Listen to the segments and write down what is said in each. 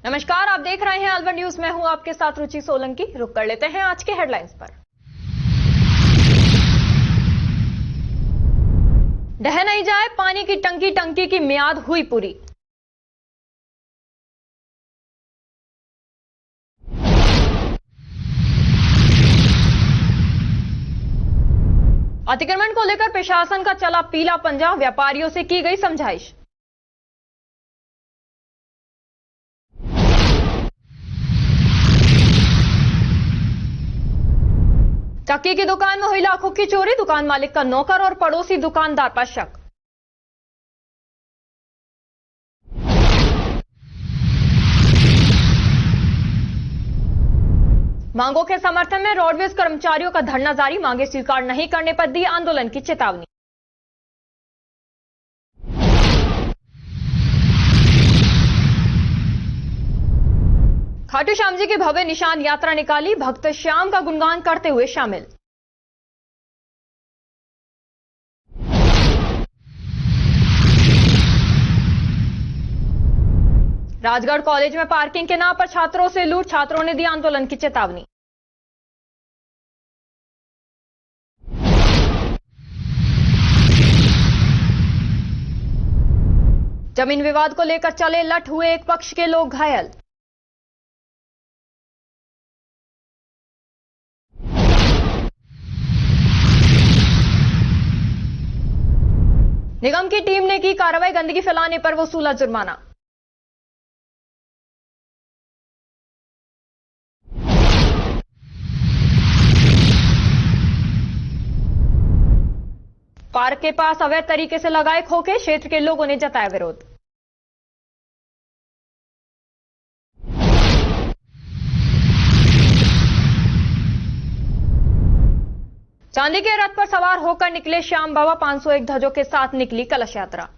नमस्कार, आप देख रहे हैं अलवर न्यूज। मैं हूं आपके साथ रुचि सोलंकी। रुक कर लेते हैं आज के हेडलाइंस पर। ढह नहीं जाए पानी की टंकी, टंकी की मियाद हुई पूरी। अतिक्रमण को लेकर प्रशासन का चला पीला पंजा, व्यापारियों से की गई समझाइश। चक्की की दुकान में हुई लाखों की चोरी, दुकान मालिक का नौकर और पड़ोसी दुकानदार पर शक। मांगों के समर्थन में रोडवेज कर्मचारियों का धरना जारी, मांगे स्वीकार नहीं करने पर दी आंदोलन की चेतावनी। खाटू श्याम जी की भव्य निशान यात्रा निकाली, भक्त श्याम का गुणगान करते हुए शामिल। राजगढ़ कॉलेज में पार्किंग के नाम पर छात्रों से लूट, छात्रों ने दी आंदोलन की चेतावनी। जमीन विवाद को लेकर चले लठ, हुए एक पक्ष के लोग घायल। निगम की टीम ने की कार्रवाई, गंदगी फैलाने पर वसूला जुर्माना। पार्क के पास अवैध तरीके से लगाए खोखे, क्षेत्र के लोगों ने जताया विरोध। चांदी के रथ पर सवार होकर निकले श्याम बाबा, 501 ध्वजों के साथ निकली कलश यात्रा।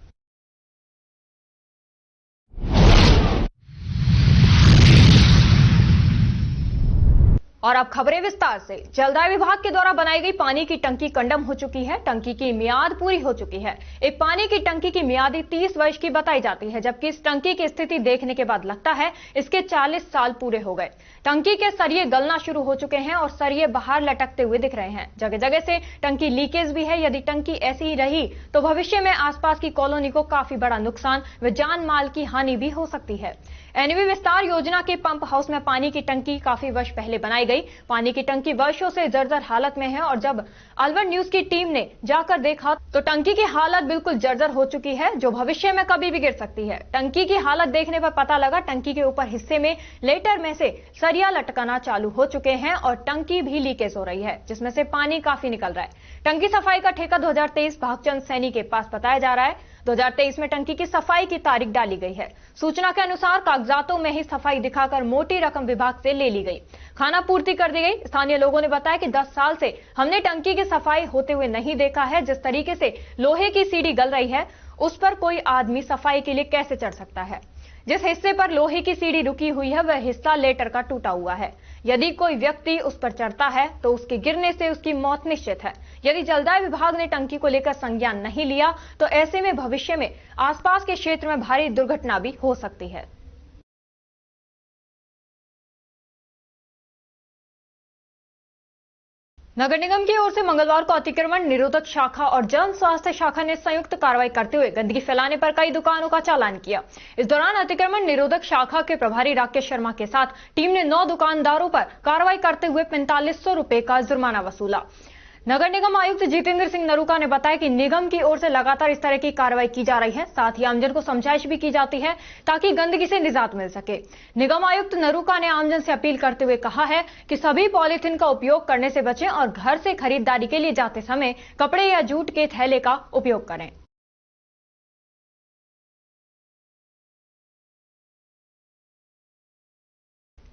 और अब खबरें विस्तार से। जलदाय विभाग के द्वारा बनाई गई पानी की टंकी कंडम हो चुकी है, टंकी की मियाद पूरी हो चुकी है। एक पानी की टंकी की मियाद 30 वर्ष की बताई जाती है, जबकि इस टंकी की स्थिति देखने के बाद लगता है इसके 40 साल पूरे हो गए। टंकी के सरिये गलना शुरू हो चुके हैं और सरिये बाहर लटकते हुए दिख रहे हैं। जगह जगह से टंकी लीकेज भी है। यदि टंकी ऐसी ही रही तो भविष्य में आसपास की कॉलोनी को काफी बड़ा नुकसान व जान माल की हानि भी हो सकती है। एनवी विस्तार योजना के पंप हाउस में पानी की टंकी काफी वर्ष पहले बनाई गई। पानी की टंकी वर्षों से जर्जर हालत में है और जब अलवर न्यूज की टीम ने जाकर देखा तो टंकी की हालत बिल्कुल जर्जर हो चुकी है, जो भविष्य में कभी भी गिर सकती है। टंकी की हालत देखने पर पता लगा टंकी के ऊपर हिस्से में लेटर में से सरिया लटकना चालू हो चुके हैं और टंकी भी लीकेज हो रही है, जिसमें से पानी काफी निकल रहा है। टंकी सफाई का ठेका 2023 भागचंद सैनी के पास बताया जा रहा है। 2023 में टंकी की सफाई की तारीख डाली गई है। सूचना के अनुसार कागजातों में ही सफाई दिखाकर मोटी रकम विभाग से ले ली गई, खाना पूर्ति कर दी गई। स्थानीय लोगों ने बताया कि 10 साल से हमने टंकी की सफाई होते हुए नहीं देखा है। जिस तरीके से लोहे की सीढ़ी गल रही है उस पर कोई आदमी सफाई के लिए कैसे चढ़ सकता है। जिस हिस्से पर लोहे की सीढ़ी रुकी हुई है वह हिस्सा लेटर का टूटा हुआ है। यदि कोई व्यक्ति उस पर चढ़ता है तो उसके गिरने से उसकी मौत निश्चित है। यदि जलदाय विभाग ने टंकी को लेकर संज्ञान नहीं लिया तो ऐसे में भविष्य में आसपास के क्षेत्र में भारी दुर्घटना भी हो सकती है। नगर निगम की ओर से मंगलवार को अतिक्रमण निरोधक शाखा और जन स्वास्थ्य शाखा ने संयुक्त कार्रवाई करते हुए गंदगी फैलाने पर कई दुकानों का चालान किया। इस दौरान अतिक्रमण निरोधक शाखा के प्रभारी राकेश शर्मा के साथ टीम ने 9 दुकानदारों पर कार्रवाई करते हुए 4500 रुपए का जुर्माना वसूला। नगर निगम आयुक्त जितेंद्र सिंह नरूका ने बताया कि निगम की ओर से लगातार इस तरह की कार्रवाई की जा रही है, साथ ही आमजन को समझाइश भी की जाती है ताकि गंदगी से निजात मिल सके। निगम आयुक्त नरूका ने आमजन से अपील करते हुए कहा है कि सभी पॉलीथीन का उपयोग करने से बचें और घर से खरीदारी के लिए जाते समय कपड़े या जूट के थैले का उपयोग करें।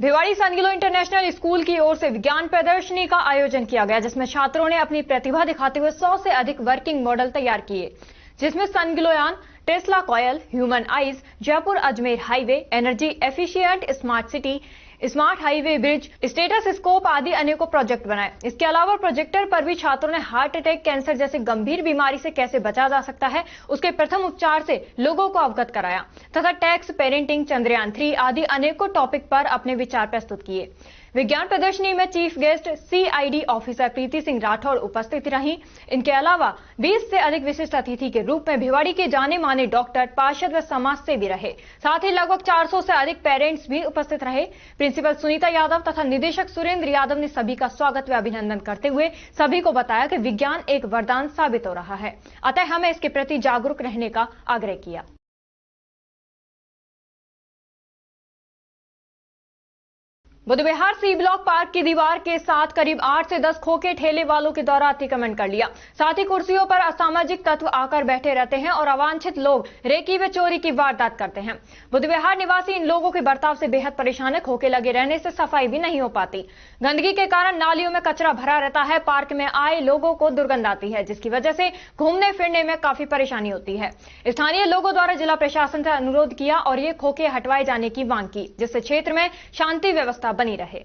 भिवाड़ी सनगिलो इंटरनेशनल स्कूल की ओर से विज्ञान प्रदर्शनी का आयोजन किया गया, जिसमें छात्रों ने अपनी प्रतिभा दिखाते हुए 100 से अधिक वर्किंग मॉडल तैयार किए, जिसमें सनगिलोयान, Tesla coil, human eyes, Jaipur Ajmer highway, energy efficient smart city, smart highway bridge, status scope आदि अनेकों प्रोजेक्ट बनाए। इसके अलावा प्रोजेक्टर पर भी छात्रों ने हार्ट अटैक, कैंसर जैसे गंभीर बीमारी से कैसे बचा जा सकता है उसके प्रथम उपचार से लोगों को अवगत कराया तथा टैक्स, पेरेंटिंग, चंद्रयान 3 आदि अनेकों टॉपिक पर अपने विचार प्रस्तुत किए। विज्ञान प्रदर्शनी में चीफ गेस्ट CID ऑफिसर प्रीति सिंह राठौड़ उपस्थित रहीं। इनके अलावा 20 से अधिक विशिष्ट अतिथि के रूप में भिवाड़ी के जाने माने डॉक्टर, पार्षद व समाज सेवी रहे। साथ ही लगभग 400 से अधिक पेरेंट्स भी उपस्थित रहे। प्रिंसिपल सुनीता यादव तथा निदेशक सुरेंद्र यादव ने सभी का स्वागत व अभिनंदन करते हुए सभी को बताया कि विज्ञान एक वरदान साबित हो रहा है, अतः हमें इसके प्रति जागरूक रहने का आग्रह किया। बुधविहार C ब्लॉक पार्क की दीवार के साथ करीब 8 से 10 खोखे ठेले वालों के द्वारा अतिक्रमण कर लिया। साथ ही कुर्सियों पर असामाजिक तत्व आकर बैठे रहते हैं और अवांछित लोग रेकी व चोरी की वारदात करते हैं। बुधविहार निवासी इन लोगों के बर्ताव से बेहद परेशान है। खोखे लगे रहने से सफाई भी नहीं हो पाती। गंदगी के कारण नालियों में कचरा भरा रहता है। पार्क में आए लोगों को दुर्गंध आती है, जिसकी वजह से घूमने फिरने में काफी परेशानी होती है। स्थानीय लोगों द्वारा जिला प्रशासन से अनुरोध किया और ये खोखे हटवाए जाने की मांग की, जिससे क्षेत्र में शांति व्यवस्था बनी रहे।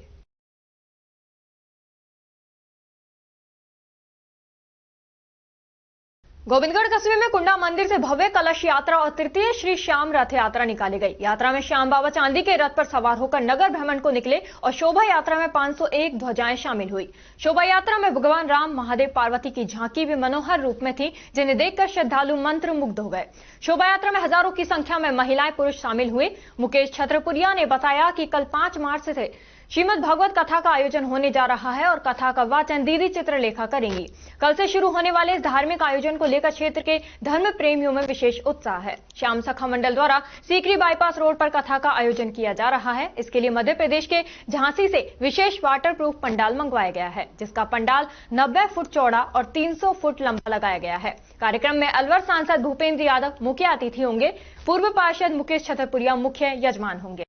गोविंदगढ़ कस्बे में कुंडा मंदिर से भव्य कलश यात्रा और तृतीय श्री श्याम रथ यात्रा निकाली गई। यात्रा में श्याम बाबा चांदी के रथ पर सवार होकर नगर भ्रमण को निकले और शोभा यात्रा में 501 ध्वजाएं शामिल हुई। शोभा यात्रा में भगवान राम, महादेव, पार्वती की झांकी भी मनोहर रूप में थी, जिन्हें देखकर श्रद्धालु मंत्र मुग्ध हो गए। शोभा यात्रा में हजारों की संख्या में महिलाएं, पुरुष शामिल हुए। मुकेश छत्रपुरिया ने बताया कि कल 5 मार्च से श्रीमद् भागवत कथा का आयोजन होने जा रहा है और कथा का वाचन दीदी चित्रलेखा करेंगी। कल से शुरू होने वाले इस धार्मिक आयोजन को लेकर क्षेत्र के धर्म प्रेमियों में विशेष उत्साह है। श्याम सखा मंडल द्वारा सीकरी बाईपास रोड पर कथा का आयोजन किया जा रहा है। इसके लिए मध्य प्रदेश के झांसी से विशेष वाटर प्रूफ पंडाल मंगवाया गया है, जिसका पंडाल 90 फुट चौड़ा और 300 फुट लंबा लगाया गया है। कार्यक्रम में अलवर सांसद भूपेंद्र यादव मुख्य अतिथि होंगे। पूर्व पार्षद मुकेश छत्रपुरिया मुख्य यजमान होंगे।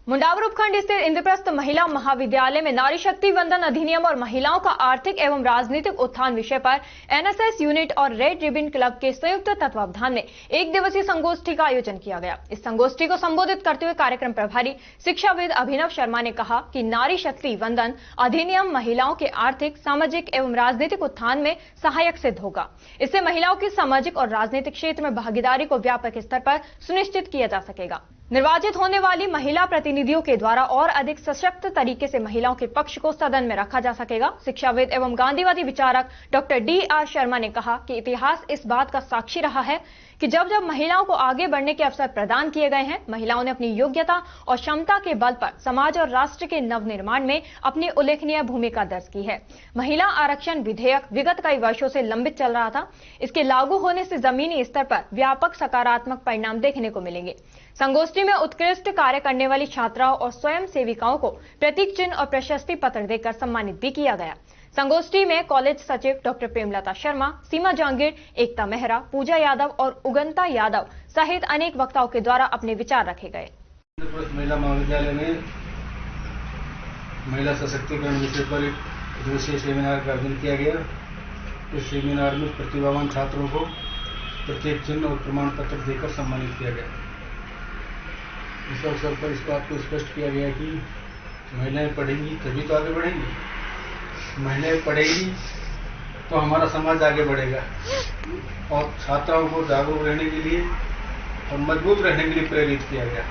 मुंडावर उपखंड स्थित इंद्रप्रस्थ महिला महाविद्यालय में नारी शक्ति वंदन अधिनियम और महिलाओं का आर्थिक एवं राजनीतिक उत्थान विषय पर NSS यूनिट और रेड रिबन क्लब के संयुक्त तत्वावधान में 1 दिवसीय संगोष्ठी का आयोजन किया गया। इस संगोष्ठी को संबोधित करते हुए कार्यक्रम प्रभारी शिक्षाविद अभिनव शर्मा ने कहा कि नारी शक्ति वंदन अधिनियम महिलाओं के आर्थिक, सामाजिक एवं राजनीतिक उत्थान में सहायक सिद्ध होगा। इससे महिलाओं की सामाजिक और राजनीतिक क्षेत्र में भागीदारी को व्यापक स्तर पर सुनिश्चित किया जा सकेगा। निर्वाचित होने वाली महिला प्रतिनिधियों के द्वारा और अधिक सशक्त तरीके से महिलाओं के पक्ष को सदन में रखा जा सकेगा। शिक्षाविद एवं गांधीवादी विचारक डॉक्टर DR शर्मा ने कहा कि इतिहास इस बात का साक्षी रहा है कि जब जब महिलाओं को आगे बढ़ने के अवसर प्रदान किए गए हैं, महिलाओं ने अपनी योग्यता और क्षमता के बल पर समाज और राष्ट्र के नवनिर्माण में अपनी उल्लेखनीय भूमिका दर्ज की है। महिला आरक्षण विधेयक विगत कई वर्षों से लंबित चल रहा था। इसके लागू होने से जमीनी स्तर पर व्यापक सकारात्मक परिणाम देखने को मिलेंगे। संगोष्ठी में उत्कृष्ट कार्य करने वाली छात्राओं और स्वयं सेविकाओं को प्रतीक चिन्ह और प्रशस्ति पत्र देकर सम्मानित भी किया गया। संगोष्ठी में कॉलेज सचिव डॉक्टर प्रेमलता शर्मा, सीमा जहांगीर, एकता मेहरा, पूजा यादव और उगंता यादव सहित अनेक वक्ताओं के द्वारा अपने विचार रखे गए। महिला महाविद्यालय में महिला सशक्तिकरण विषय पर एक दिवसीय सेमिनार का आयोजन किया गया। इस सेमिनार में प्रतिभावान छात्रों को प्रतीक चिन्ह और प्रमाण पत्र देकर सम्मानित किया गया। इस अवसर पर इस बात को स्पष्ट किया गया कि महिलाएं पढ़ेंगी तभी तो आगे बढ़ेंगी, महिलाएं पढ़ेंगी तो हमारा समाज आगे बढ़ेगा। और छात्राओं को जागरूक रहने के लिए और मजबूत रहने के लिए प्रेरित किया गया।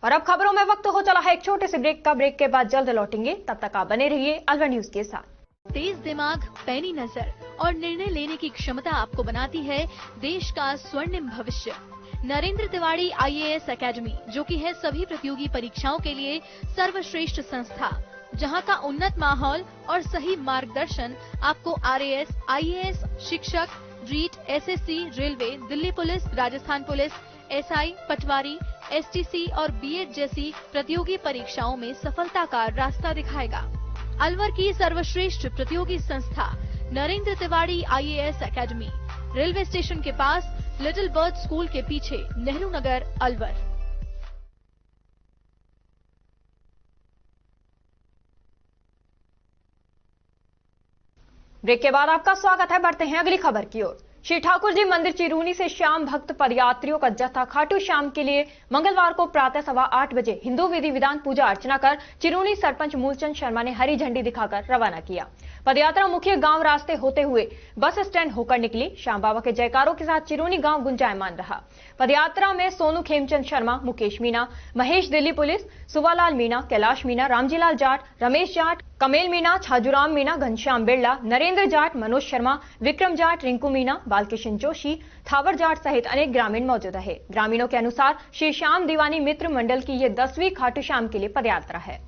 और अब खबरों में वक्त हो चला है एक छोटे से ब्रेक का। ब्रेक के बाद जल्द लौटेंगे, तब तक आप बने रहिए अलवर न्यूज के साथ। तेज दिमाग, पैनी नजर और निर्णय लेने की क्षमता आपको बनाती है देश का स्वर्णिम भविष्य। नरेंद्र तिवारी IAS एकेडमी, जो कि है सभी प्रतियोगी परीक्षाओं के लिए सर्वश्रेष्ठ संस्था, जहां का उन्नत माहौल और सही मार्गदर्शन आपको RAS, IAS, शिक्षक, REET, SSC, railway, Delhi police, Rajasthan police, SI, patwari, STC और B.Ed जैसी प्रतियोगी परीक्षाओं में सफलता का रास्ता दिखाएगा। अलवर की सर्वश्रेष्ठ प्रतियोगी संस्था Narendra Tiwari IAS academy, railway station के पास, लिटिल बर्ड स्कूल के पीछे, नेहरू नगर, अलवर। ब्रेक के बाद आपका स्वागत है। बढ़ते हैं अगली खबर की ओर। श्री ठाकुर जी मंदिर चिरूनी से श्याम भक्त पदयात्रियों का जत्था खाटू श्याम के लिए मंगलवार को प्रातः 8:15 बजे हिंदू विधि विधान पूजा अर्चना कर चिरूनी सरपंच मूलचंद शर्मा ने हरी झंडी दिखाकर रवाना किया। पदयात्रा मुख्य गांव रास्ते होते हुए बस स्टैंड होकर निकली। श्याम बाबा के जयकारों के साथ चिरूनी गांव गुंजायमान रहा। पदयात्रा में सोनू खेमचंद शर्मा, मुकेश मीणा, महेश दिल्ली पुलिस, सुवालाल मीणा, कैलाश मीणा, रामजीलाल जाट, रमेश जाट, कमेल मीणा, छाजूराम मीणा, घनश्याम बिरला, नरेंद्र जाट, मनोज शर्मा, विक्रम जाट, रिंकू मीणा, बालकिशन जोशी, थावर जाट सहित अनेक ग्रामीण मौजूद रहे। ग्रामीणों के अनुसार श्री श्याम दीवानी मित्र मंडल की ये 10वीं खाटू श्याम के लिए पदयात्रा है।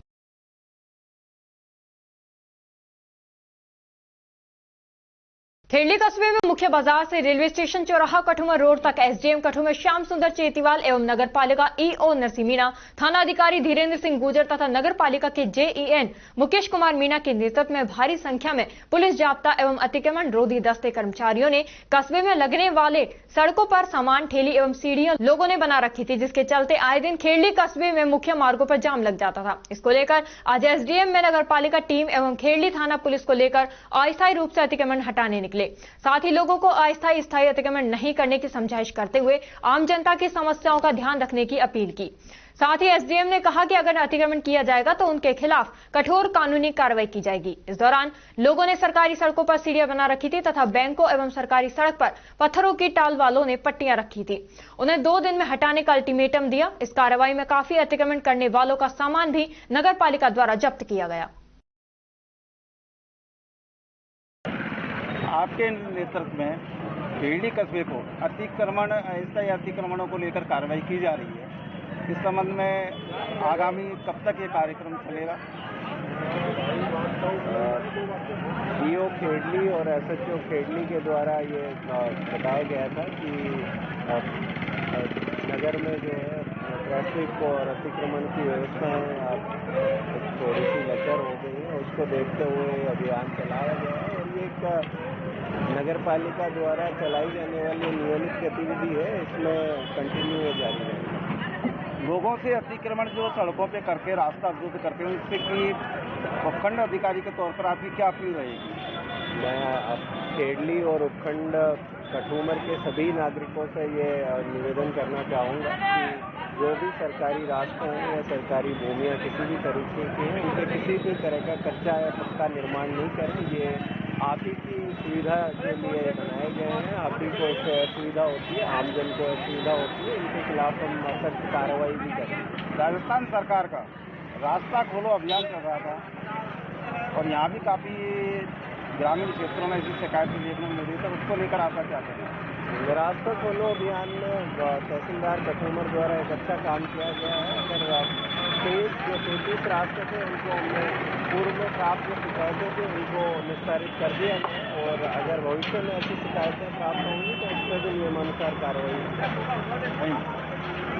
खेड़ली कस्बे में मुख्य बाजार से रेलवे स्टेशन चौराहा कठुमर रोड तक एसडीएम कठुमर श्याम सुंदर चेतीवाल एवं नगर पालिका ईओ नरसिंह मीणा, थाना अधिकारी धीरेन्द्र सिंह गुर्जर तथा नगर पालिका के जेईएन मुकेश कुमार मीणा के नेतृत्व में भारी संख्या में पुलिस जाब्ता एवं अतिक्रमण रोधी दस्ते कर्मचारियों ने कस्बे में लगने वाले सड़कों पर सामान ठेली एवं सीढ़ियां लोगों ने बना रखी थी, जिसके चलते आए दिन खेड़ली कस्बे में मुख्य मार्गों पर जाम लग जाता था। इसको लेकर आज एसडीएम में नगर पालिका टीम एवं खेड़ली थाना पुलिस को लेकर अस्थायी रूप से अतिक्रमण हटाने निकले। साथ ही लोगों को अस्थायी स्थायी अतिक्रमण नहीं करने की समझाइश करते हुए आम जनता की समस्याओं का ध्यान रखने की अपील की। साथ ही एसडीएम ने कहा कि अगर अतिक्रमण किया जाएगा तो उनके खिलाफ कठोर कानूनी कार्रवाई की जाएगी। इस दौरान लोगों ने सरकारी सड़कों पर सीढ़ियां बना रखी थी तथा बैंकों एवं सरकारी सड़क पर पत्थरों की टाल वालों ने पट्टियां रखी थी। उन्हें 2 दिन में हटाने का अल्टीमेटम दिया। इस कार्रवाई में काफी अतिक्रमण करने वालों का सामान भी नगर पालिका द्वारा जब्त किया गया। आपके नेतृत्व में खेड़ी कस्बे को अतिक्रमण अस्थायी अतिक्रमणों को लेकर कार्रवाई की जा रही है। इस संबंध में आगामी कब तक ये कार्यक्रम चलेगा? डीओ खेड़ली और एसएचओ खेड़ली के द्वारा ये बताया गया था कि नगर में जो है ट्रैफिक और अतिक्रमण की व्यवस्थाएं थोड़ी सी लचर हो गई है, उसको देखते हुए अभियान चलाया गया है। और ये एक नगर पालिका द्वारा चलाई जाने वाली नियमित गतिविधि है, इसमें कंटिन्यू जारी रहेगी। लोगों से अतिक्रमण जो सड़कों पे करके रास्ता अवरुद्ध करते हैं, इससे कि उपखंड अधिकारी के तौर पर आपकी क्या अपील रहेगी? मैं खेड़ली और उपखंड कठूमर के सभी नागरिकों से ये निवेदन करना चाहूँगा कि जो भी सरकारी रास्ते हैं या सरकारी भूमियाँ किसी भी तरीके की हैं, उनसे किसी भी तरह का कच्चा या पक्का निर्माण नहीं करें। ये आप ही की सुविधा के लिए बनाए गए हैं। आप ही को इससे असुविधा होती है, आमजन को असुविधा होती है, इनके खिलाफ हम सख्त कार्रवाई भी करें। राजस्थान सरकार का रास्ता खोलो अभियान चल रहा था और यहाँ भी काफ़ी ग्रामीण क्षेत्रों में ऐसी शिकायतें देखने को मिल रही है, उसको लेकर आप क्या चाहते हैं? रास्ता खोलो अभियान में तहसीलदार कठूमर द्वारा एक अच्छा काम किया गया है। अगर जो 33 रास्ते थे उनको हमने पूर्व में प्राप्त जो शिकायतें थी उनको निस्तारित कर दिया है और अगर भविष्य में ऐसी शिकायतें प्राप्त होंगी तो उस पर भी नियमानुसार कार्रवाई।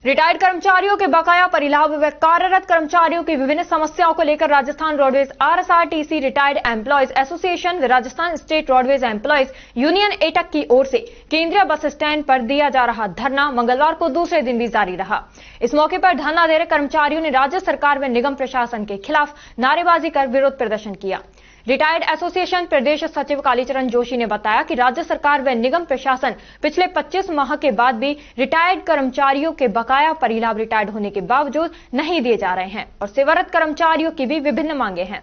रिटायर्ड कर्मचारियों के बकाया परिलाभ व कार्यरत कर्मचारियों की विभिन्न समस्याओं को लेकर Rajasthan roadways RSRTC retired employees association व Rajasthan state roadways employees union AITUC की ओर से केंद्रीय बस स्टैंड पर दिया जा रहा धरना मंगलवार को दूसरे दिन भी जारी रहा। इस मौके पर धरना दे रहे कर्मचारियों ने राज्य सरकार व निगम प्रशासन के खिलाफ नारेबाजी कर विरोध प्रदर्शन किया। रिटायर्ड एसोसिएशन प्रदेश सचिव कालीचरण जोशी ने बताया कि राज्य सरकार व निगम प्रशासन पिछले 25 माह के बाद भी रिटायर्ड कर्मचारियों के बकाया परिलाभ रिटायर्ड होने के बावजूद नहीं दिए जा रहे हैं और सेवारत कर्मचारियों की भी विभिन्न मांगे हैं।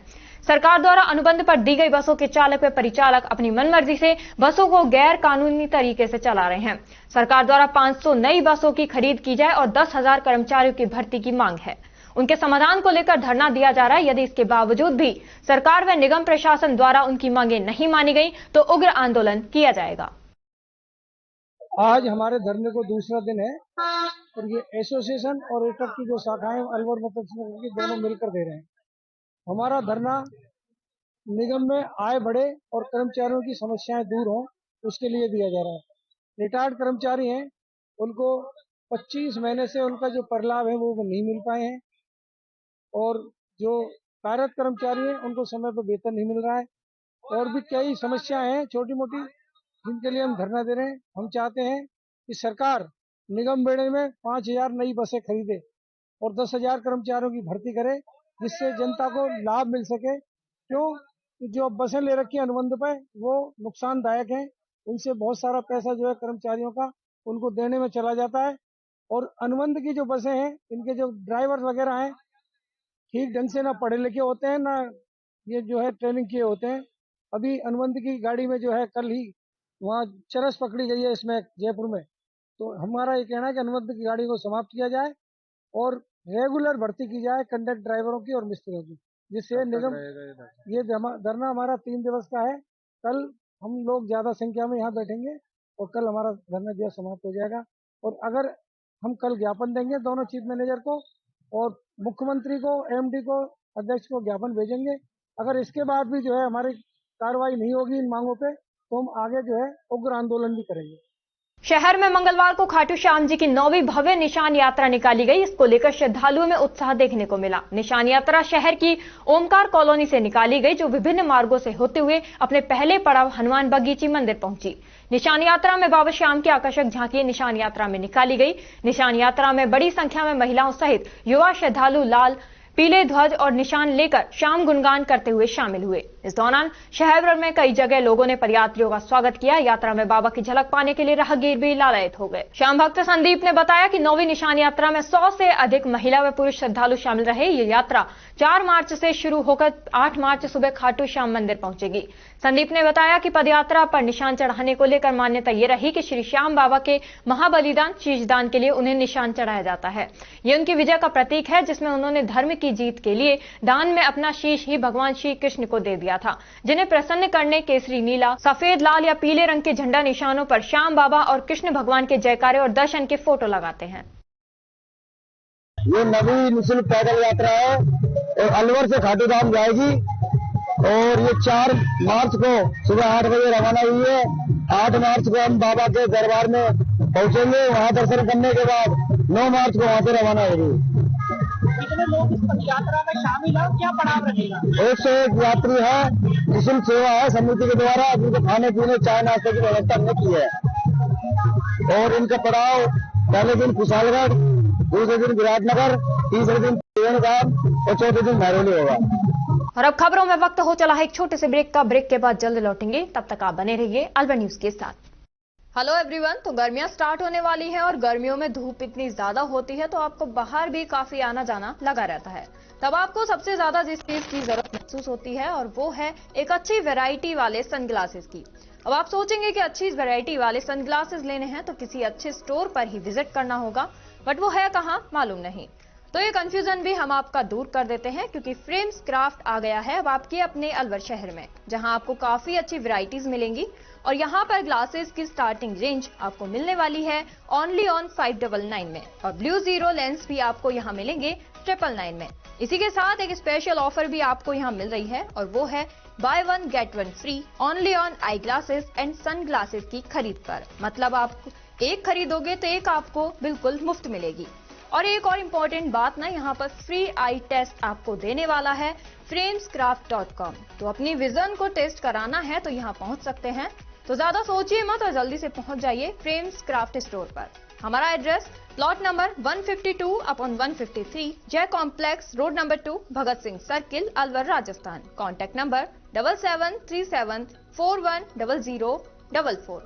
सरकार द्वारा अनुबंध पर दी गई बसों के चालक व परिचालक अपनी मनमर्जी से बसों को गैर कानूनी तरीके से चला रहे हैं। सरकार द्वारा 500 नई बसों की खरीद की जाए और 10,000 कर्मचारियों की भर्ती की मांग है। उनके समाधान को लेकर धरना दिया जा रहा है। यदि इसके बावजूद भी सरकार व निगम प्रशासन द्वारा उनकी मांगे नहीं मानी गई तो उग्र आंदोलन किया जाएगा। आज हमारे धरने को दूसरा दिन है और ये एसोसिएशन और एटक की जो शाखाएं अलवर मतलब की दोनों मिलकर दे रहे हैं। हमारा धरना निगम में आय बढ़े और कर्मचारियों की समस्याएं दूर हों उसके लिए दिया जा रहा है। रिटायर्ड कर्मचारी हैं, उनको 25 महीने से उनका जो परिलाभ है वो नहीं मिल पाए हैं और जो कार्यरत कर्मचारी हैं उनको समय पर वेतन नहीं मिल रहा है और भी कई समस्याएं हैं छोटी मोटी जिनके लिए हम धरना दे रहे हैं। हम चाहते हैं कि सरकार निगम बेड़े में 5,000 नई बसें खरीदे और 10,000 कर्मचारियों की भर्ती करे जिससे जनता को लाभ मिल सके। क्यों जो बसें ले रखी है अनुबंध पर वो नुकसानदायक हैं उनसे बहुत सारा पैसा जो है कर्मचारियों का उनको देने में चला जाता है। और अनुबंध की जो बसें हैं, इनके जो ड्राइवर वगैरह हैं, ठीक ढंग से ना पढ़े लिखे होते हैं, ना ये जो है ट्रेनिंग किए होते हैं। अभी अनुबंध की गाड़ी में जो है कल ही वहाँ चरस पकड़ी गई है इसमें जयपुर में। तो हमारा ये कहना है कि अनुबंध की गाड़ी को समाप्त किया जाए और रेगुलर भर्ती की जाए कंडक्टर ड्राइवरों की और मिस्त्रियों की, जिससे निगम ये धरना हमारा 3 दिवस का है। कल हम लोग ज्यादा संख्या में यहाँ बैठेंगे और कल हमारा धरना जो है समाप्त हो जाएगा। और अगर हम कल ज्ञापन देंगे दोनों चीफ मैनेजर को और मुख्यमंत्री को, एमडी को, अध्यक्ष को ज्ञापन भेजेंगे। अगर इसके बाद भी जो है हमारी कार्रवाई नहीं होगी इन मांगों पे, तो हम आगे जो है उग्र आंदोलन भी करेंगे। शहर में मंगलवार को खाटू श्याम जी की 9वीं भव्य निशान यात्रा निकाली गई। इसको लेकर श्रद्धालुओं में उत्साह देखने को मिला। निशान यात्रा शहर की ओमकार कॉलोनी से निकाली गई, जो विभिन्न मार्गों से होते हुए अपने पहले पड़ाव हनुमान बगीची मंदिर पहुंची। निशान यात्रा में बाबा श्याम की आकर्षक झांकी निशान यात्रा में निकाली गई। निशान यात्रा में बड़ी संख्या में महिलाओं सहित युवा श्रद्धालु लाल पीले ध्वज और निशान लेकर शाम गुणगान करते हुए शामिल हुए। इस दौरान शहर भर में कई जगह लोगों ने पदयात्रियों का स्वागत किया। यात्रा में बाबा की झलक पाने के लिए राहगीर भी लालायित हो गए। श्याम भक्त संदीप ने बताया कि 9वीं निशान यात्रा में 100 से अधिक महिला व पुरुष श्रद्धालु शामिल रहे। ये यात्रा 4 मार्च से शुरू होकर 8 मार्च सुबह खाटू श्याम मंदिर पहुंचेगी। संदीप ने बताया कि पदयात्रा पर निशान चढ़ाने को लेकर मान्यता ये रही कि श्री श्याम बाबा के महाबलिदान शीशदान के लिए उन्हें निशान चढ़ाया जाता है। ये उनकी विजय का प्रतीक है, जिसमें उन्होंने धर्म की जीत के लिए दान में अपना शीश ही भगवान श्री कृष्ण को दे दिया था, जिन्हें प्रसन्न करने केसरी, नीला, सफेद, लाल या पीले रंग के झंडा निशानों पर श्याम बाबा और कृष्ण भगवान के जयकारे और दर्शन के फोटो लगाते हैं। ये 9वीं निःशुल्क पैदल यात्रा है और अलवर से खाटू धाम जाएगी और ये 4 मार्च को सुबह 8 बजे रवाना हुई है। 8 मार्च को हम बाबा के दरबार में पहुंचेंगे। वहां दर्शन करने के बाद 9 मार्च को वहां से रवाना होगी। कितने लोग इस यात्रा में शामिल हैं, क्या पड़ाव रहेगा? 101 यात्री है। निःशुल्क सेवा है समिति के द्वारा, जिनको खाने पीने चाय नाश्ते की व्यवस्था हमने की है। और इनका पड़ाव पहले दिन कुशालगढ़, दूसरे दिन विराटनगर, तीसरे दिन गांव और चौथे दिन महरौली होगा। और अब खबरों में वक्त हो चला है एक छोटे से ब्रेक का। ब्रेक के बाद जल्द लौटेंगे, तब तक आप बने रहिए अलवर न्यूज के साथ। Hello everyone. तो गर्मियां स्टार्ट होने वाली हैं और गर्मियों में धूप इतनी ज्यादा होती है तो आपको बाहर भी काफी आना जाना लगा रहता है। तब आपको सबसे ज्यादा जिस चीज की जरूरत महसूस होती है और वो है एक अच्छी वैरायटी वाले सनग्लासेस की। अब आप सोचेंगे कि अच्छी वैरायटी वाले सनग्लासेस लेने हैं तो किसी अच्छे स्टोर पर ही विजिट करना होगा, बट वो है कहाँ मालूम नहीं। तो ये कंफ्यूजन भी हम आपका दूर कर देते हैं, क्योंकि फ्रेम्स क्राफ्ट आ गया है अब आपके अपने अलवर शहर में, जहां आपको काफी अच्छी वैरायटीज मिलेंगी। और यहां पर ग्लासेस की स्टार्टिंग रेंज आपको मिलने वाली है ओनली ऑन 599 में, और ब्लू जीरो लेंस भी आपको यहां मिलेंगे 999 में। इसी के साथ एक स्पेशल ऑफर भी आपको यहां मिल रही है, और वो है buy 1 get 1 free only on eyeglasses and sunglasses की खरीद पर। मतलब आप एक खरीदोगे तो एक आपको बिल्कुल मुफ्त मिलेगी। और एक और इम्पोर्टेंट बात ना, यहाँ पर फ्री आई टेस्ट आपको देने वाला है framescraft.com। तो अपनी विजन को टेस्ट कराना है तो यहाँ पहुंच सकते हैं। तो ज्यादा सोचिए मत और जल्दी से पहुंच जाइए फ्रेम्स क्राफ्ट स्टोर पर। हमारा address plot number 152/153 Jai complex, road number 2, Bhagat Singh circle, Alwar, Rajasthan. Contact number 7737410044।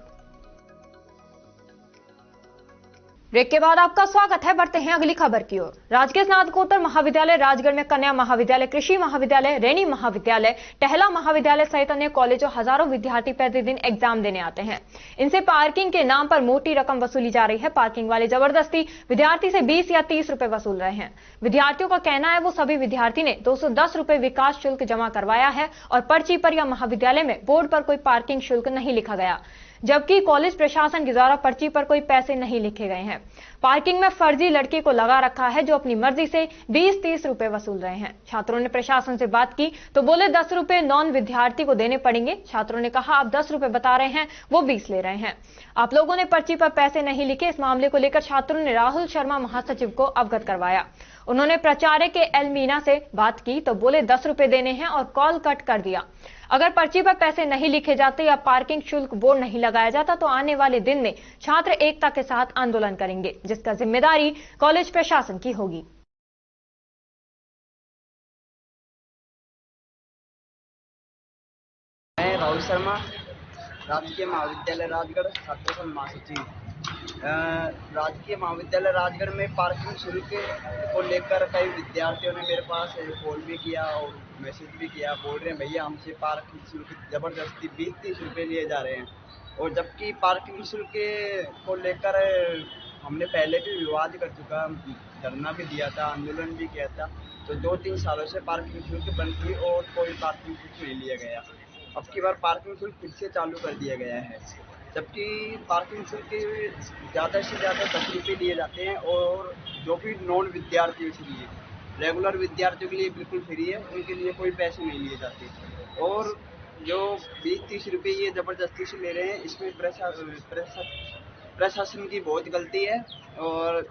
Break के बाद आपका स्वागत है। बढ़ते हैं अगली खबर की ओर। राजकीय स्नातकोत्तर महाविद्यालय राजगढ़ में कन्या महाविद्यालय, कृषि महाविद्यालय, रैनी महाविद्यालय, टहला महाविद्यालय सहित अन्य कॉलेजों हजारों विद्यार्थी प्रतिदिन एग्जाम देने आते हैं। इनसे पार्किंग के नाम पर मोटी रकम वसूली जा रही है। पार्किंग वाले जबरदस्ती विद्यार्थी से 20 या 30 रुपए वसूल रहे हैं। विद्यार्थियों का कहना है वो सभी विद्यार्थी ने 210 रुपए विकास शुल्क जमा करवाया है और पर्ची पर या महाविद्यालय में बोर्ड पर कोई पार्किंग शुल्क नहीं लिखा गया, जबकि कॉलेज प्रशासन के द्वारा पर्ची पर कोई पैसे नहीं लिखे गए हैं। पार्किंग में फर्जी लड़की को लगा रखा है जो अपनी मर्जी से 20-30 रुपए वसूल रहे हैं। छात्रों ने प्रशासन से बात की तो बोले 10 रुपए नॉन विद्यार्थी को देने पड़ेंगे। छात्रों ने कहा आप 10 रुपए बता रहे हैं, वो 20 ले रहे हैं। आप लोगों ने पर्ची पर पैसे नहीं लिखे। इस मामले को लेकर छात्रों ने राहुल शर्मा महासचिव को अवगत करवाया। उन्होंने प्राचार्य के एल मीना से बात की तो बोले 10 रुपए देने हैं और कॉल कट कर दिया। अगर पर्ची पर पैसे नहीं लिखे जाते या पार्किंग शुल्क बोर्ड नहीं लगाया जाता तो आने वाले दिन में छात्र एकता के साथ आंदोलन करेंगे, जिसका जिम्मेदारी कॉलेज प्रशासन की होगी। मैं राहुल शर्मा राजकीय महाविद्यालय राजगढ़ छात्र संघ महासचिव। राजकीय महाविद्यालय राजगढ़ में पार्किंग शुल्क को लेकर कई विद्यार्थियों ने मेरे पास कॉल भी किया और मैसेज भी किया। बोल रहे हैं भैया हमसे पार्किंग शुल्क जबरदस्ती 20-30 रुपये लिए जा रहे हैं, और जबकि पार्किंग शुल्क को लेकर हमने पहले भी विवाद कर चुका, धरना भी दिया था, आंदोलन भी किया था। तो 2-3 सालों से पार्किंग शुल्क बंद थी और कोई पार्किंग शुल्क नहीं लिया गया। अब की बार पार्किंग शुल्क फिर से चालू कर दिया गया है, जबकि पार्किंग शुल्क ज़्यादा से ज़्यादा 10 रुपये लिए जाते हैं, और जो भी नॉन विद्यार्थियों के लिए, रेगुलर विद्यार्थियों के लिए बिल्कुल फ्री है, उनके लिए कोई पैसे नहीं लिए जाते। और जो 20-30 रुपये ये ज़बरदस्ती से ले रहे हैं, इसमें प्रशासन की बहुत गलती है। और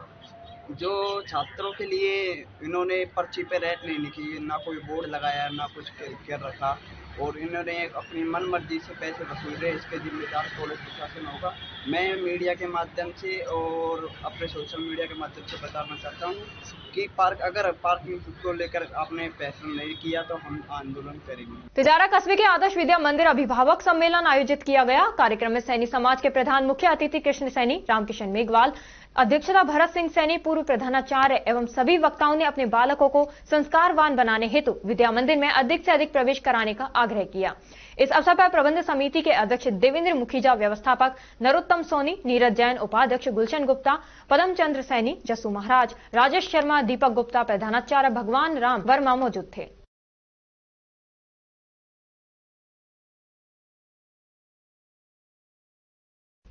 जो छात्रों के लिए इन्होंने पर्ची पे रेट नहीं लिखी, ना कोई बोर्ड लगाया, ना कुछ कर रखा, और इन्होंने अपनी मन मर्जी से पैसे वसूल रहे, इसके जिम्मेदार कॉलेज प्रशासन होगा। मैं मीडिया के माध्यम से और अपने सोशल मीडिया के माध्यम से बताना चाहता हूँ कि अगर पार्किंग को लेकर आपने फैसला नहीं किया तो हम आंदोलन करेंगे। तिजारा कस्बे के आदर्श विद्या मंदिर अभिभावक सम्मेलन आयोजित किया गया। कार्यक्रम में सैनी समाज के प्रधान मुख्य अतिथि कृष्ण सैनी, रामकिशन मेघवाल, अध्यक्षता भरत सिंह सैनी, पूर्व प्रधानाचार्य एवं सभी वक्ताओं ने अपने बालकों को संस्कारवान बनाने हेतु विद्या मंदिर में अधिक से अधिक प्रवेश कराने का आग्रह किया। इस अवसर पर प्रबंध समिति के अध्यक्ष देवेंद्र मुखीजा, व्यवस्थापक नरोत्तम सोनी, नीरज जैन, उपाध्यक्ष गुलशन गुप्ता, पदम चंद्र सैनी, जसू महाराज, राजेश शर्मा, दीपक गुप्ता, प्रधानाचार्य भगवान राम वर्मा मौजूद थे।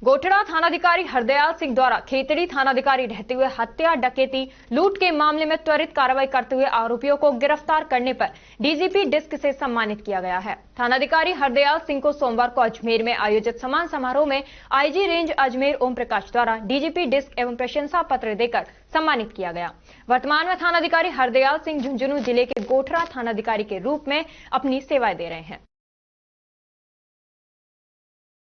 गोठड़ा थानाधिकारी हरदयाल सिंह द्वारा खेतड़ी थानाधिकारी रहते हुए हत्या, डकैती, लूट के मामले में त्वरित कार्रवाई करते हुए आरोपियों को गिरफ्तार करने पर डीजीपी डिस्क से सम्मानित किया गया है। थानाधिकारी हरदयाल सिंह को सोमवार को अजमेर में आयोजित सम्मान समारोह में आईजी रेंज अजमेर ओम प्रकाश द्वारा डीजीपी डिस्क एवं प्रशंसा पत्र देकर सम्मानित किया गया। वर्तमान में थानाधिकारी हरदयाल सिंह झुंझुनू जिले के गोठड़ा थानाधिकारी के रूप में अपनी सेवाएं दे रहे हैं।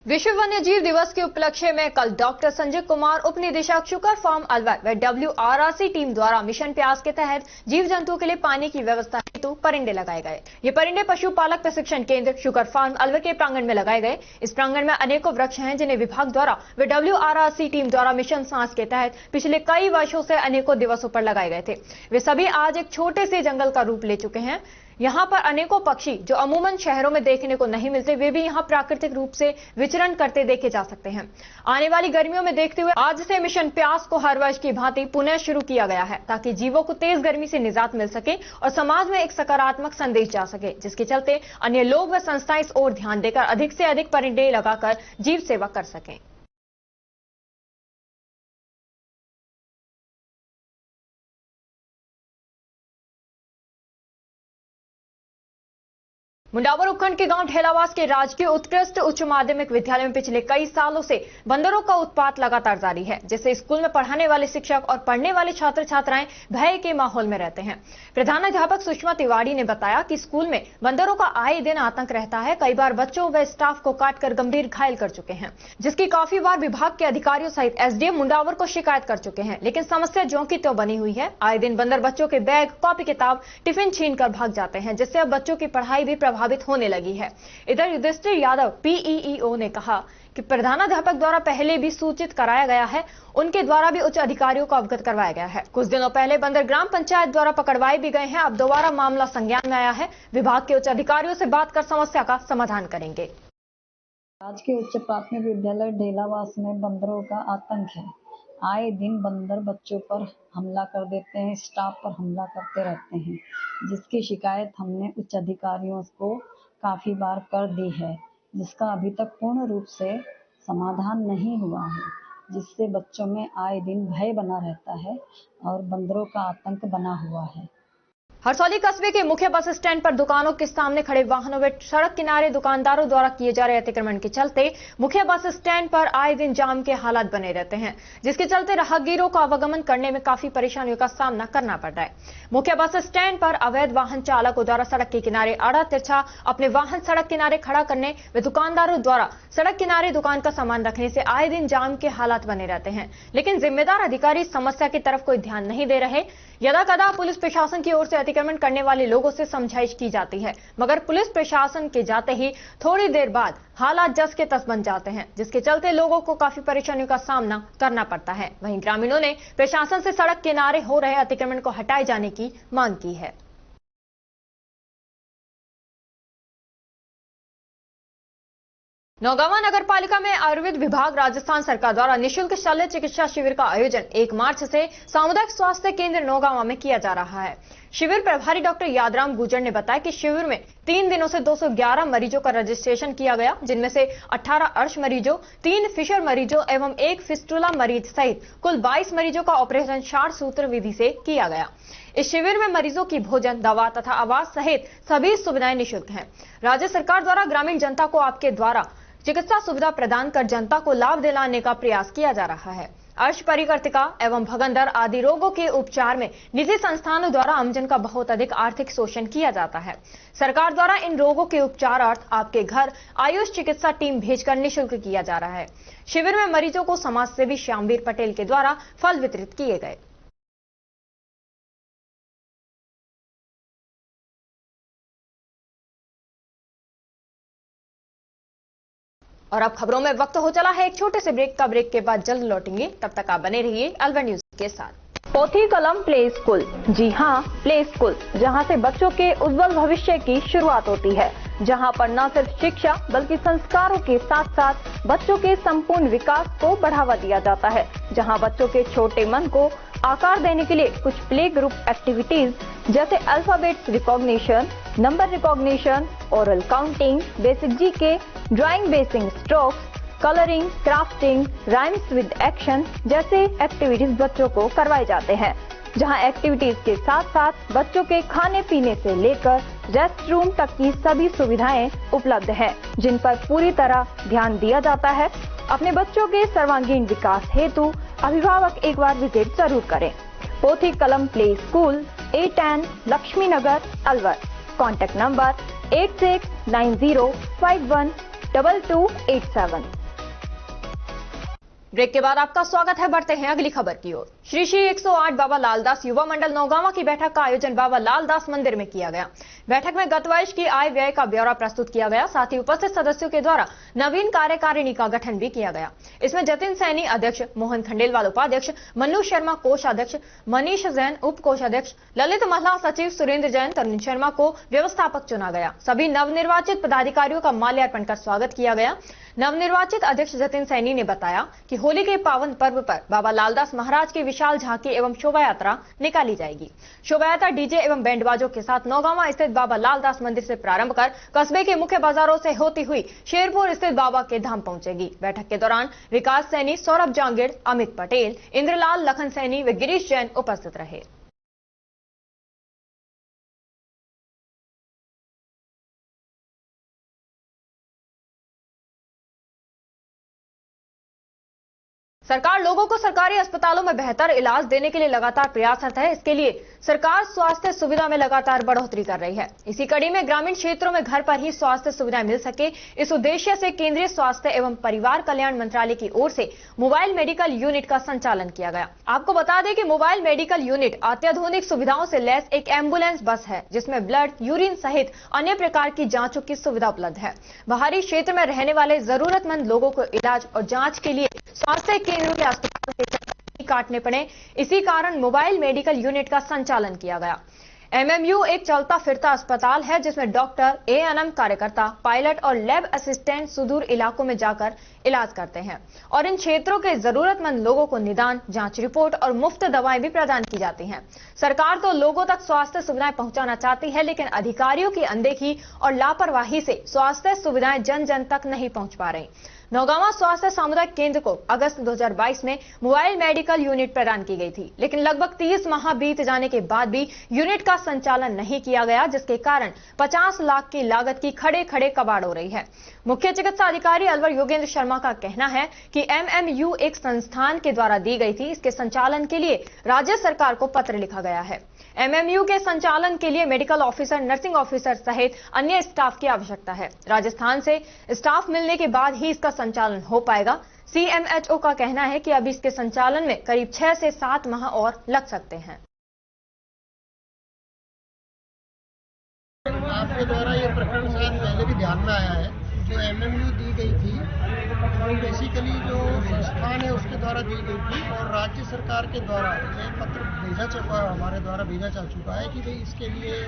विश्व वन्यजीव दिवस के उपलक्ष्य में कल डॉक्टर संजय कुमार, उप निदेशक शुगर फार्म अलवर व WRRC टीम द्वारा मिशन प्यास के तहत जीव जंतुओं के लिए पानी की व्यवस्था हेतु परिंदे लगाए गए। ये परिंदे पशुपालक प्रशिक्षण केंद्र शुगर फार्म अलवर के प्रांगण में लगाए गए। इस प्रांगण में अनेकों वृक्ष हैं जिन्हें विभाग द्वारा व WRRC टीम द्वारा मिशन सांस के तहत पिछले कई वर्षों से अनेकों दिवसों पर लगाए गए थे। वे सभी आज एक छोटे से जंगल का रूप ले चुके हैं। यहाँ पर अनेकों पक्षी जो अमूमन शहरों में देखने को नहीं मिलते, वे भी यहाँ प्राकृतिक रूप से विचरण करते देखे जा सकते हैं। आने वाली गर्मियों में देखते हुए आज से मिशन प्यास को हर वर्ष की भांति पुनः शुरू किया गया है, ताकि जीवों को तेज गर्मी से निजात मिल सके और समाज में एक सकारात्मक संदेश जा सके, जिसके चलते अन्य लोग व संस्थाएं इस ओर ध्यान देकर अधिक से अधिक परिंदे लगाकर जीव सेवा कर सकें। मुंडावर उपखंड के गांव ढेलावास के राजकीय उत्कृष्ट उच्च माध्यमिक विद्यालय में पिछले कई सालों से बंदरों का उत्पात लगातार जारी है, जिससे स्कूल में पढ़ाने वाले शिक्षक और पढ़ने वाले छात्र छात्राएं भय के माहौल में रहते हैं। प्रधानाध्यापक सुषमा तिवारी ने बताया कि स्कूल में बंदरों का आए दिन आतंक रहता है। कई बार बच्चों व स्टाफ को काटकर गंभीर घायल कर चुके हैं, जिसकी काफी बार विभाग के अधिकारियों सहित SDM मुंडावर को शिकायत कर चुके हैं, लेकिन समस्या ज्यों की त्यों बनी हुई है। आए दिन बंदर बच्चों के बैग, कॉपी किताब, टिफिन छीन कर भाग जाते हैं, जिससे अब बच्चों की पढ़ाई भी प्रभावित होने लगी है। इधर युधिष्ठिर यादव PEEO ने कहा कि प्रधानाध्यापक द्वारा पहले भी सूचित कराया गया है, उनके द्वारा भी उच्च अधिकारियों को अवगत करवाया गया है। कुछ दिनों पहले बंदर ग्राम पंचायत द्वारा पकड़वाए भी गए हैं। अब दोबारा मामला संज्ञान में आया है। विभाग के उच्च अधिकारियों से बात कर समस्या का समाधान करेंगे। राजकीय उच्च प्राथमिक विद्यालय ढेलावास में बंदरों का आतंक है। आए दिन बंदर बच्चों पर हमला कर देते हैं, स्टाफ पर हमला करते रहते हैं, जिसकी शिकायत हमने उच्च अधिकारियों को काफी बार कर दी है, जिसका अभी तक पूर्ण रूप से समाधान नहीं हुआ है, जिससे बच्चों में आए दिन भय बना रहता है और बंदरों का आतंक बना हुआ है। हरसौली कस्बे के मुख्य बस स्टैंड पर दुकानों के सामने खड़े वाहनों व सड़क किनारे दुकानदारों द्वारा किए जा रहे अतिक्रमण के चलते मुख्य बस स्टैंड पर आए दिन जाम के हालात बने रहते हैं, जिसके चलते राहगीरों को आवागमन करने में काफी परेशानियों का सामना करना पड़ता है। मुख्य बस स्टैंड पर अवैध वाहन चालकों द्वारा सड़क के किनारे आड़ा तिरछा अपने वाहन सड़क किनारे खड़ा करने व दुकानदारों द्वारा सड़क किनारे दुकान का सामान रखने से आए दिन जाम के हालात बने रहते हैं, लेकिन जिम्मेदार अधिकारी समस्या की तरफ कोई ध्यान नहीं दे रहे। यदा कदा पुलिस प्रशासन की ओर से अतिक्रमण करने वाले लोगों से समझाइश की जाती है, मगर पुलिस प्रशासन के जाते ही थोड़ी देर बाद हालात जस के तस बन जाते हैं, जिसके चलते लोगों को काफी परेशानियों का सामना करना पड़ता है। वहीं ग्रामीणों ने प्रशासन से सड़क किनारे हो रहे अतिक्रमण को हटाए जाने की मांग की है। नौगांवा नगर पालिका में आयुर्वेद विभाग राजस्थान सरकार द्वारा निःशुल्क शल्य चिकित्सा शिविर का आयोजन 1 मार्च से सामुदायिक स्वास्थ्य केंद्र नौगांवा में किया जा रहा है। शिविर प्रभारी डॉक्टर यादराम गुजर ने बताया कि शिविर में 3 दिनों से 211 मरीजों का रजिस्ट्रेशन किया गया, जिनमें से 18 अर्श मरीजों, 3 फिशर मरीजों एवं 1 फिस्टुला मरीज सहित कुल 22 मरीजों का ऑपरेशन 4 सूत्र विधि से किया गया। इस शिविर में मरीजों की भोजन, दवा तथा आवास सहित सभी सुविधाएं निःशुल्क हैं। राज्य सरकार द्वारा ग्रामीण जनता को आपके द्वारा चिकित्सा सुविधा प्रदान कर जनता को लाभ दिलाने का प्रयास किया जा रहा है। अर्श, परिकर्तिका एवं भगंदर आदि रोगों के उपचार में निजी संस्थानों द्वारा आमजन का बहुत अधिक आर्थिक शोषण किया जाता है। सरकार द्वारा इन रोगों के उपचारार्थ आपके घर आयुष चिकित्सा टीम भेजकर निःशुल्क किया जा रहा है। शिविर में मरीजों को समाजसेवी श्यामवीर पटेल के द्वारा फल वितरित किए गए। और अब खबरों में वक्त हो चला है एक छोटे से ब्रेक का। ब्रेक के बाद जल्द लौटेंगे, तब तक आप बने रहिए अलवर न्यूज के साथ। पोथी कलम प्ले स्कूल, जी हां, प्ले स्कूल, जहां से बच्चों के उज्जवल भविष्य की शुरुआत होती है, जहां पर न सिर्फ शिक्षा बल्कि संस्कारों के साथ साथ बच्चों के संपूर्ण विकास को बढ़ावा दिया जाता है, जहां बच्चों के छोटे मन को आकार देने के लिए कुछ प्ले ग्रुप एक्टिविटीज जैसे alphabets recognition, number recognition, oral counting, basic GK, drawing basic strokes, colouring, crafting, rhymes with action जैसे एक्टिविटीज बच्चों को करवाए जाते हैं, जहां एक्टिविटीज के साथ साथ बच्चों के खाने पीने से लेकर रेस्ट रूम तक की सभी सुविधाएं उपलब्ध हैं, जिन पर पूरी तरह ध्यान दिया जाता है। अपने बच्चों के सर्वांगीण विकास हेतु अभिभावक एक बार विजिट जरूर करें। Pothi Kalam play school, A10 Laxmi Nagar, Alwar. Contact number 8690512287। Break के बाद आपका स्वागत है। बढ़ते हैं अगली खबर की ओर। श्री श्री 108 बाबा लालदास युवा मंडल नौगांवा की बैठक का आयोजन बाबा लालदास मंदिर में किया गया। बैठक में गत वर्ष की आय व्यय का ब्यौरा प्रस्तुत किया गया, साथ ही उपस्थित सदस्यों के द्वारा नवीन कार्यकारिणी का गठन भी किया गया। इसमें जतिन सैनी अध्यक्ष, मोहन खंडेलवाल उपाध्यक्ष, मन्नू शर्मा कोषाध्यक्ष, मनीष जैन उप कोषाध्यक्ष, ललित महिला सचिव सुरेंद्र जैन, तरुण शर्मा को व्यवस्थापक चुना गया। सभी नवनिर्वाचित पदाधिकारियों का माल्यार्पण कर स्वागत किया गया। नवनिर्वाचित अध्यक्ष जतिन सैनी ने बताया कि होली के पावन पर्व पर बाबा लालदास महाराज की विशाल झांकी एवं शोभा यात्रा निकाली जाएगी। शोभा यात्रा डीजे एवं बैंडबाजों के साथ नौगांवा स्थित बाबा लालदास मंदिर से प्रारंभ कर कस्बे के मुख्य बाजारों से होती हुई शेरपुर स्थित बाबा के धाम पहुंचेगी। बैठक के दौरान विकास सैनी, सौरभ जांगिड़, अमित पटेल, इंद्रलाल, लखन सैनी व गिरीश जैन उपस्थित रहे। सरकार लोगों को सरकारी अस्पतालों में बेहतर इलाज देने के लिए लगातार प्रयासरत है। इसके लिए सरकार स्वास्थ्य सुविधा में लगातार बढ़ोतरी कर रही है। इसी कड़ी में ग्रामीण क्षेत्रों में घर पर ही स्वास्थ्य सुविधाएं मिल सके, इस उद्देश्य से केंद्रीय स्वास्थ्य एवं परिवार कल्याण मंत्रालय की ओर से मोबाइल मेडिकल यूनिट का संचालन किया गया। आपको बता दें कि मोबाइल मेडिकल यूनिट अत्याधुनिक सुविधाओं से लैस एक एम्बुलेंस बस है, जिसमें ब्लड, यूरिन सहित अन्य प्रकार की जांचों की सुविधा उपलब्ध है। बाहरी क्षेत्र में रहने वाले जरूरतमंद लोगों को इलाज और जांच के लिए स्वास्थ्य केंद्रों के अस्पताल के चक्कर काटने पड़े, इसी कारण मोबाइल मेडिकल यूनिट का संचालन किया गया। MMU एक चलता फिरता अस्पताल है, जिसमें डॉक्टर, ANM कार्यकर्ता, पायलट और लैब असिस्टेंट सुदूर इलाकों में जाकर इलाज करते हैं और इन क्षेत्रों के जरूरतमंद लोगों को निदान, जांच रिपोर्ट और मुफ्त दवाएं भी प्रदान की जाती हैं। सरकार तो लोगों तक स्वास्थ्य सुविधाएं पहुंचाना चाहती है, लेकिन अधिकारियों की अनदेखी और लापरवाही से स्वास्थ्य सुविधाएं जन जन तक नहीं पहुंच पा रही। नौगांवा स्वास्थ्य सामुदायिक केंद्र को अगस्त 2022 में मोबाइल मेडिकल यूनिट प्रदान की गई थी, लेकिन लगभग 30 माह बीत जाने के बाद भी यूनिट का संचालन नहीं किया गया, जिसके कारण 50 लाख की लागत की खड़े खड़े कबाड़ हो रही है। मुख्य चिकित्सा अधिकारी अलवर योगेंद्र शर्मा का कहना है कि MMU एक संस्थान के द्वारा दी गई थी, इसके संचालन के लिए राज्य सरकार को पत्र लिखा गया है। MMU के संचालन के लिए मेडिकल ऑफिसर, नर्सिंग ऑफिसर सहित अन्य स्टाफ की आवश्यकता है। राजस्थान से स्टाफ मिलने के बाद ही इसका संचालन हो पाएगा। CMHO का कहना है कि अभी इसके संचालन में करीब 6 से 7 माह और लग सकते हैं। आपके द्वारा ये प्रकरण शायद पहले भी ध्यान में आया है, जो MMU दी गई थी वो बेसिकली जो संस्थान है उसके द्वारा दी गई थी और राज्य सरकार के द्वारा ये पत्र हमारे द्वारा भेजा जा चुका है कि भाई इसके लिए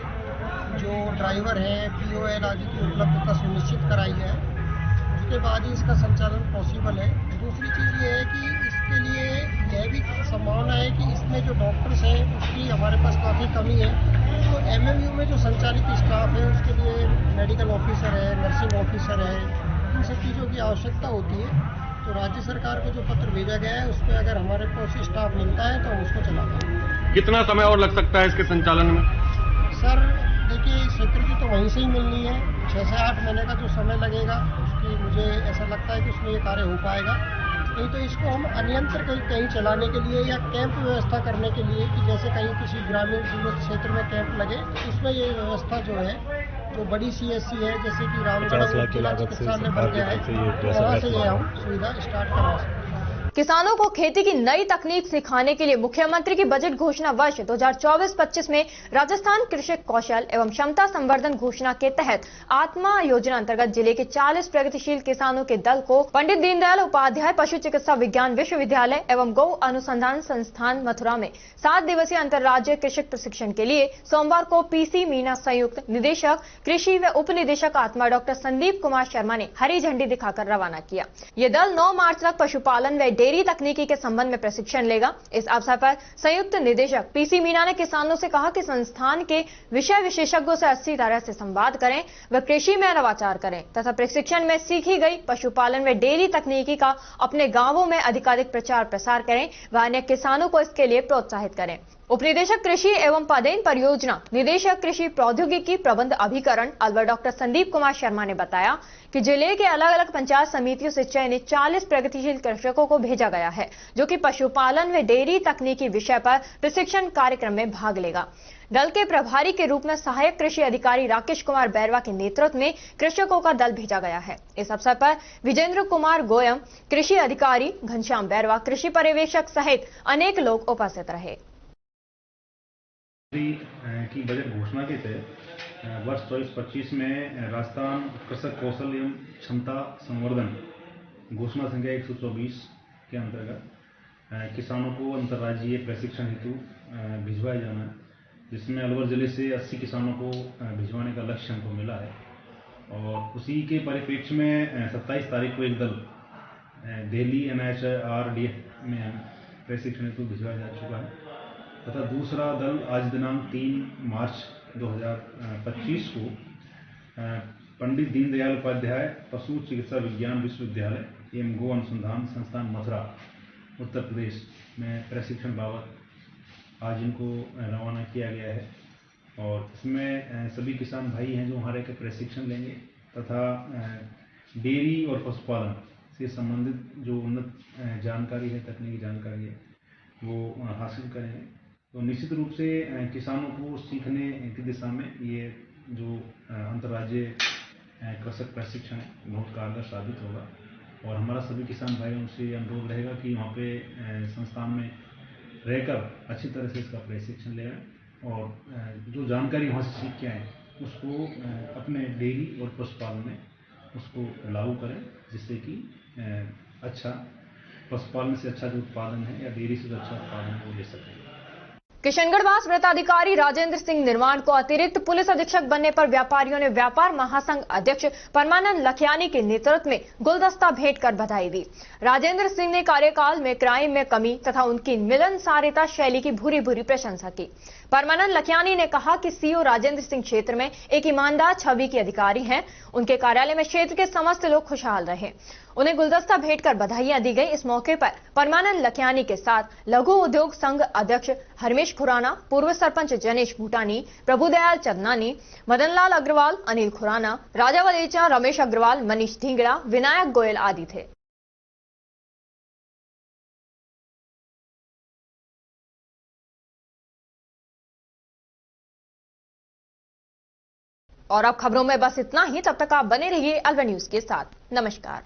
जो ड्राइवर हैं POL आदि की उपलब्धता सुनिश्चित कराई है, उसके बाद ही इसका संचालन पॉसिबल है। दूसरी चीज़ ये है कि इसके लिए यह भी संभावना है कि इसमें जो डॉक्टर्स हैं उसकी हमारे पास काफ़ी कमी है, तो MMU में जो संचालित स्टाफ है उसके लिए मेडिकल ऑफिसर है, नर्सिंग ऑफिसर है, इन सब चीज़ों की आवश्यकता होती है। तो राज्य सरकार को जो पत्र भेजा गया है उस पर अगर हमारे पास स्टाफ मिलता है तो हम उसको चला पाएंगे। कितना समय और लग सकता है इसके संचालन में? सर देखिए, स्वीकृति तो वहीं से ही मिलनी है, 6 से 8 महीने का जो समय लगेगा उसकी मुझे ऐसा लगता है कि उसमें ये कार्य हो पाएगा। नहीं तो इसको हम अनियंत्र कहीं चलाने के लिए या कैंप व्यवस्था करने के लिए कि जैसे कहीं किसी ग्रामीण दूरस्थ क्षेत्र में कैंप लगे तो उसमें ये व्यवस्था जो है, जो बड़ी CSC है जैसे कि रामगढ़ जिला चिकित्सालय बन गया है, वहाँ से ये हम सुविधा स्टार्ट करवा सकते हैं। किसानों को खेती की नई तकनीक सिखाने के लिए मुख्यमंत्री की बजट घोषणा वर्ष 2024-25 में राजस्थान कृषि कौशल एवं क्षमता संवर्धन घोषणा के तहत आत्मा योजना अंतर्गत जिले के 40 प्रगतिशील किसानों के दल को पंडित दीनदयाल उपाध्याय पशु चिकित्सा विज्ञान विश्वविद्यालय एवं गौ अनुसंधान संस्थान मथुरा में 7 दिवसीय अंतर्राज्यीय कृषक प्रशिक्षण के लिए सोमवार को PC मीना संयुक्त निदेशक कृषि व उप निदेशक आत्मा डॉक्टर संदीप कुमार शर्मा ने हरी झंडी दिखाकर रवाना किया। ये दल 9 मार्च तक पशुपालन व डेयरी तकनीकी के संबंध में प्रशिक्षण लेगा। इस अवसर पर संयुक्त निदेशक PC मीना ने किसानों से कहा कि संस्थान के विषय विशेषज्ञों से अच्छी तरह से संवाद करें व कृषि में नवाचार करें तथा प्रशिक्षण में सीखी गई पशुपालन व डेयरी तकनीकी का अपने गांवों में अधिकाधिक प्रचार प्रसार करें व अन्य किसानों को इसके लिए प्रोत्साहित करें। उपनिदेशक कृषि एवं पदेन परियोजना निदेशक कृषि प्रौद्योगिकी प्रबंध अभिकरण अलवर डॉक्टर संदीप कुमार शर्मा ने बताया कि जिले के अलग अलग पंचायत समितियों से चयनित 40 प्रगतिशील कृषकों को भेजा गया है, जो कि पशुपालन व डेयरी तकनीकी विषय पर प्रशिक्षण कार्यक्रम में भाग लेगा। दल के प्रभारी के रूप में सहायक कृषि अधिकारी राकेश कुमार बैरवा के नेतृत्व में कृषकों का दल भेजा गया है। इस अवसर पर विजेंद्र कुमार गोयम, कृषि अधिकारी घनश्याम बैरवा, कृषि पर्यवेक्षक सहित अनेक लोग उपस्थित रहे। की बजट घोषणा के तहत वर्ष 24-25 में राजस्थान कृषक कौशल एवं क्षमता संवर्धन घोषणा संख्या 124 के अंतर्गत किसानों को अंतर्राज्यीय प्रशिक्षण हेतु भिजवाया जाना है, जिसमें अलवर जिले से 80 किसानों को भिजवाने का लक्ष्य हमको मिला है। और उसी के परिप्रेक्ष्य में 27 तारीख को एक दल दिल्ली NIHRDF में प्रशिक्षण हेतु भिजवाया जा चुका है तथा दूसरा दल आज दिनांक 3 मार्च 2025 को पंडित दीनदयाल उपाध्याय पशु चिकित्सा विज्ञान विश्वविद्यालय एवं गौ अनुसंधान संस्थान मथुरा उत्तर प्रदेश में प्रशिक्षण बाबत आज इनको रवाना किया गया है। और इसमें सभी किसान भाई हैं जो हमारे के प्रशिक्षण लेंगे तथा डेयरी और पशुपालन से संबंधित जो उन्नत जानकारी है, तकनीकी जानकारी है, वो हासिल करेंगे। तो निश्चित रूप से किसानों को सीखने की दिशा में ये जो अंतर्राज्यीय कृषक प्रशिक्षण है बहुत कारगर साबित होगा। और हमारा सभी किसान भाइयों से अनुरोध रहेगा कि वहाँ पे संस्थान में रहकर अच्छी तरह से इसका प्रशिक्षण लें और जो जानकारी वहाँ से सीख के आए उसको अपने डेयरी और पशुपालन में उसको लागू करें, जिससे कि अच्छा पशुपालन से अच्छा जो उत्पादन है या डेयरी से जो अच्छा उत्पादन है वो ले सकें। किशनगढ़वास वृत्ताधिकारी राजेंद्र सिंह निर्माण को अतिरिक्त पुलिस अधीक्षक बनने पर व्यापारियों ने व्यापार महासंघ अध्यक्ष परमानंद लखियानी के नेतृत्व में गुलदस्ता भेंट कर बधाई दी। राजेंद्र सिंह ने कार्यकाल में क्राइम में कमी तथा उनकी मिलनसारिता शैली की भूरी भूरी प्रशंसा की। परमानंद लखियानी ने कहा कि सीओ राजेंद्र सिंह क्षेत्र में एक ईमानदार छवि के अधिकारी हैं। उनके कार्यालय में क्षेत्र के समस्त लोग खुशहाल रहे। उन्हें गुलदस्ता भेंट कर बधाइयां दी गई। इस मौके पर परमानंद लखियानी के साथ लघु उद्योग संघ अध्यक्ष हरमेश खुराना, पूर्व सरपंच जनेश भूटानी, प्रभुदयाल चंदनानी, मदनलाल अग्रवाल, अनिल खुराना, राजा वलेचा, रमेश अग्रवाल, मनीष ढींगड़ा, विनायक गोयल आदि थे। और अब खबरों में बस इतना ही। तब तक आप बने रहिए अलवर न्यूज के साथ। नमस्कार।